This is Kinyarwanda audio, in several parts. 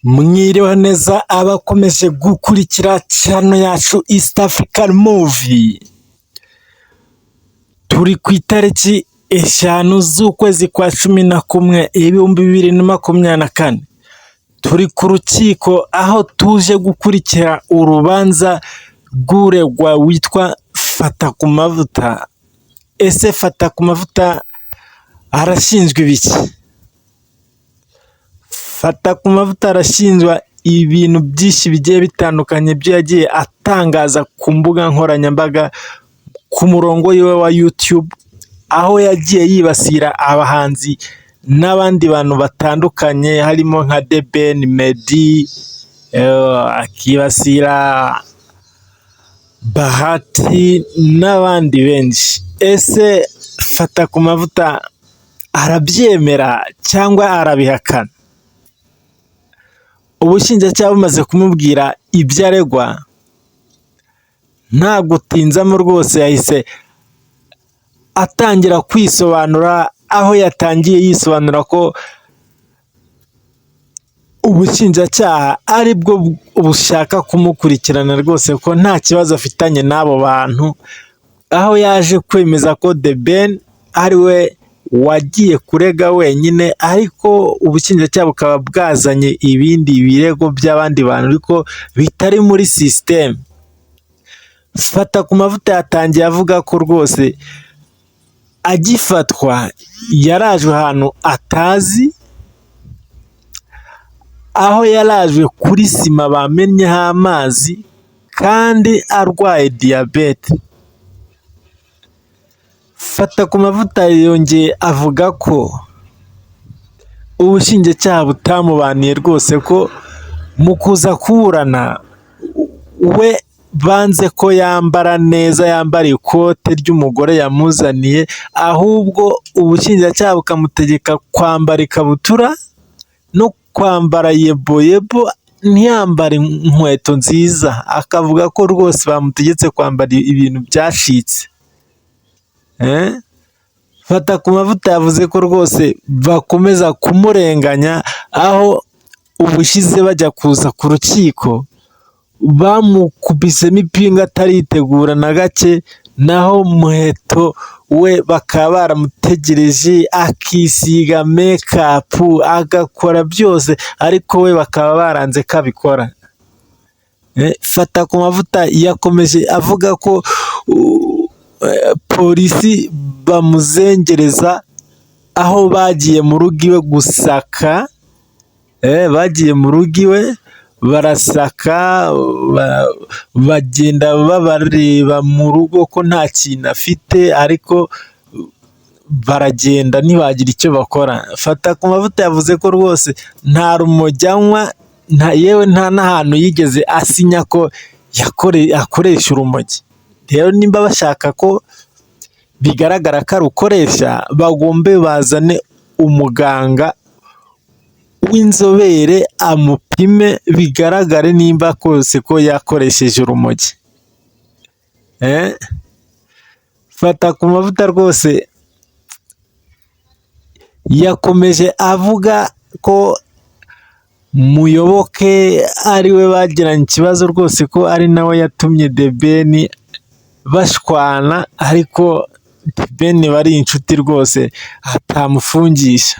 Mwiriwe neza abakomeje gukurikira channel yacu East African Movie. Turi ku itariki 5 z'ukwezi kwa 11 2024. Turi ku rukiko aho tuje gukurikira urubanza rw'uregwa witwa Fata Kumavuta. Ese Fata Kumavuta arashinjwa ibiki? Fata Kumavuta arashinjwa ibintu byinshi bigiye bitandukanye byo yagiye atangaza ku mbuga nkoranyambaga ku murongo wiwe wa YouTube, aho yagiye yibasira abahanzi n'abandi bantu batandukanye harimo nka Ben Meddy, akibasira Bahati n'abandi benshi. Ese Fata Kumavuta arabyemera cyangwa arabihakana? Ubushinjacyaha bumaze kumubwira ibyo aregwa, nta gutinzamo rwose yahise atangira kwisobanura, aho yatangiye yisobanura ko ubushinjacyaha ari bwo bushaka kumukurikirana rwose, ko nta kibazo afitanye n'abo bantu, aho yaje kwemeza ko Ben ari we wagiye kurega wenyine, ariko ubushinjacyaha bukaba bwazanye ibindi birego by'abandi bantu ariko bitari muri system. Fata Kumavuta yatangiye avuga ko rwose agifatwa yarajwe ahantu atazi, aho yarajwe kuri Sima Bamennyeho amazi kandi arwaye diabete. Fata Kumavuta yongeye avuga ko ubushinjacyaha butamubaniye rwose, ko mu kuza kuburana we banze ko yambara neza, yambara ikote ry'umugore yamuzaniye, ahubwo ubushinjacyaha bukamutegeka kwambara ikabutura no kwambara yeboyebo, ntiyambare inkweto nziza. Akavuga ko rwose bamutegetse kwambara ibintu byashitse. Fata Kumavuta yavuze ko rwose bakomeza kumurenganya, aho ubushize bajya kuza ku rukiko bamukubisemo ipinga ataritegura na gake, naho muheto we bakaba baramutegereje akisiga makeup agakora byose, ariko we bakaba baranze ko abikora. Fata Kumavuta yakomeje avuga ko polisi bamuzengereza, aho bagiye mu rugo iwe gusaka, bagiye mu rugo iwe barasaka, bagenda babareba mu rugo ko nta kintu afite, ariko baragenda ntibagira icyo bakora. Fata Kumavuta yavuze ko rwose nta rumogi anywa, yewe nta n'ahantu yigeze asinya ko akoresha urumogi. Rero nimba bashaka ko bigaragara ko arukoresha, bagombe bazane umuganga w'inzobere amupime, bigaragare nimba kose ko yakoresheje urumogi. Fata Kumavuta rwose yakomeje avuga ko Muyoboke ari we bagiranye ikibazo rwose, ko ari nawe yatumye Ben bashwana, ariko Ben bari inshuti rwose atamufungisha.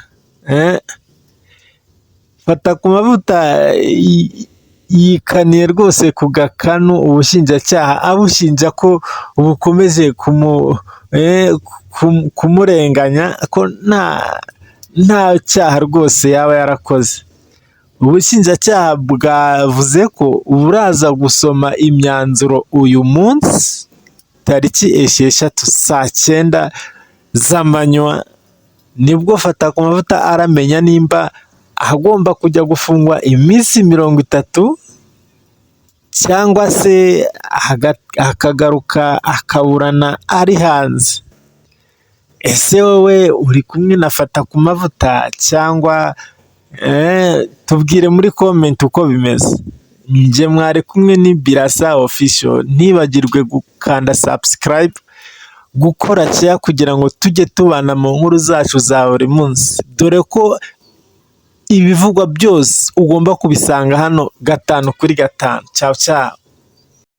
Fata Kumavuta yikaniye rwose ku gakanu ubushinjacyaha, abushinja ko bukomeje kumurenganya, ko nta cyaha rwose yaba yarakoze. Ubushinjacyaha bwavuze ko buraza gusoma imyanzuro uyu munsi tariki 6 saa 9 z'amanywa, nibwo Fata Kumavuta aramenya nimba agomba kujya gufungwa iminsi 30 cyangwa se akagaruka akaburana ari hanze. Ese wowe uri kumwe na Fata Kumavuta cyangwa? Tubwire muri comment uko bimeze. Nje mwari kumwe ni Birasa Official. Ntibagirwe gukanda subscribe, gukora share kugira ngo tujye tubana mu nkuru zacu za buri munsi, dore ko ibivugwa byose ugomba kubisanga hano 5 kuri 5. Ciao ciao.